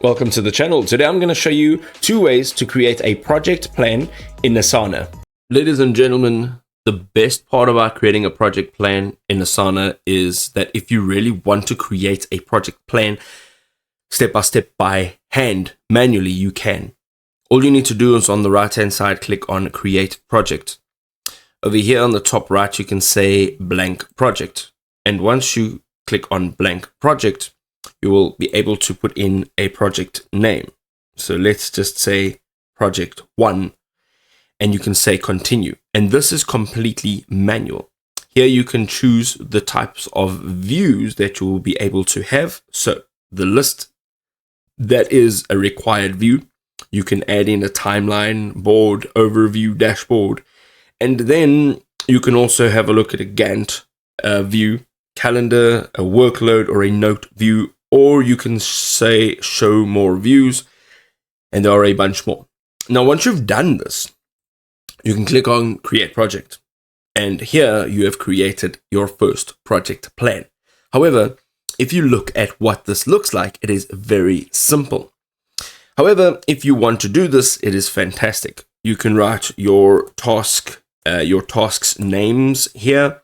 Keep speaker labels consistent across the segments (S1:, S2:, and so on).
S1: Welcome to the channel. Today I'm going to show you 2 ways to create a project plan in Asana. Ladies and gentlemen, the best part about creating a project plan in Asana is that if you really want to create a project plan step by step by hand, manually, you can. All you need to do is on the right hand side, click on create project. Over here on the top right, you can say blank project. And once you click on blank project, you will be able to put in a project name. So let's just say project 1, and you can say continue. And this is completely manual. Here you can choose the types of views that you will be able to have. So the list, that is a required view. You can add in a timeline, board, overview, dashboard, and then you can also have a look at a Gantt view, calendar, a workload, or a note view, or you can say show more views, and there are a bunch more. Now, once you've done this, you can click on create project, and here you have created your first project plan. However, if you look at what this looks like, it is very simple. However, if you want to do this, it is fantastic. You can write your tasks names here.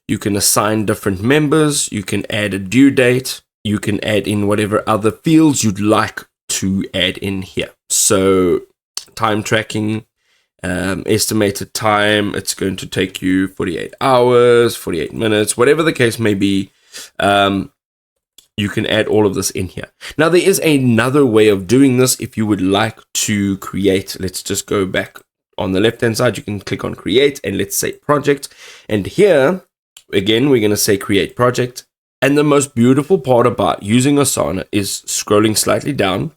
S1: You can assign different members. You can add a due date. You can add in whatever other fields you'd like to add in here. So time tracking, estimated time, it's going to take you 48 hours, 48 minutes, whatever the case may be. You can add all of this in here. Now, there is another way of doing this. If you would like to create, let's just go back on the left hand side. You can click on create and let's say project. And here, again, we're going to say create project. And the most beautiful part about using Asana is scrolling slightly down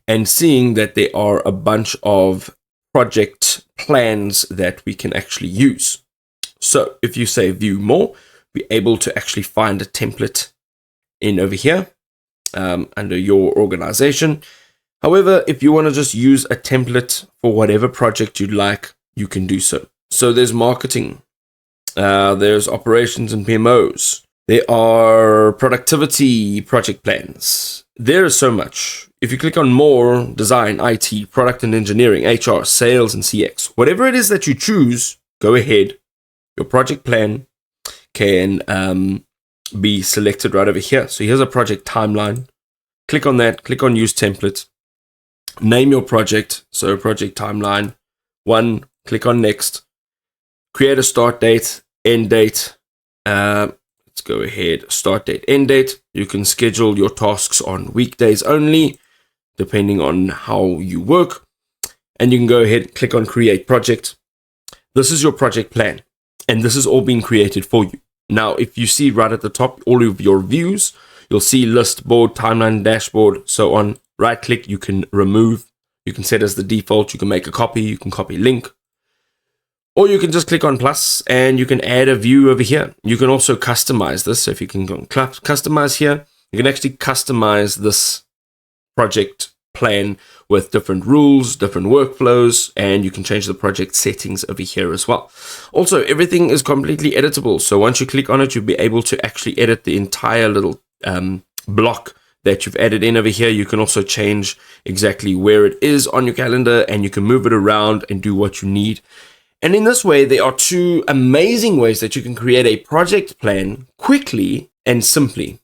S1: and seeing that there are a bunch of project plans that we can actually use. So if you say view more, we're able to actually find a template in over here under your organization. However, if you want to just use a template for whatever project you'd like, you can do so. So there's marketing, there's operations and PMOs. There are productivity project plans. There is so much. If you click on more, design, IT, product and engineering, HR, sales, and CX, whatever it is that you choose, go ahead. Your project plan can be selected right over here. So here's a project timeline. Click on that. Click on use template. Name your project. So project timeline 1. Click on next. Create a start date, end date. Let's go ahead, start date, end date. You can schedule your tasks on weekdays only, depending on how you work. And you can go ahead, click on create project. This is your project plan, and this is all being created for you. Now, if you see right at the top, all of your views, you'll see list, board, timeline, dashboard, so on. Right click, you can remove, you can set as the default, you can make a copy, you can copy link. Or you can just click on plus and you can add a view over here. You can also customize this. So if you can go customize here, you can actually customize this project plan with different rules, different workflows, and you can change the project settings over here as well. Also, everything is completely editable. So once you click on it, you'll be able to actually edit the entire little block that you've added in over here. You can also change exactly where it is on your calendar, and you can move it around and do what you need. And in this way, there are 2 amazing ways that you can create a project plan quickly and simply.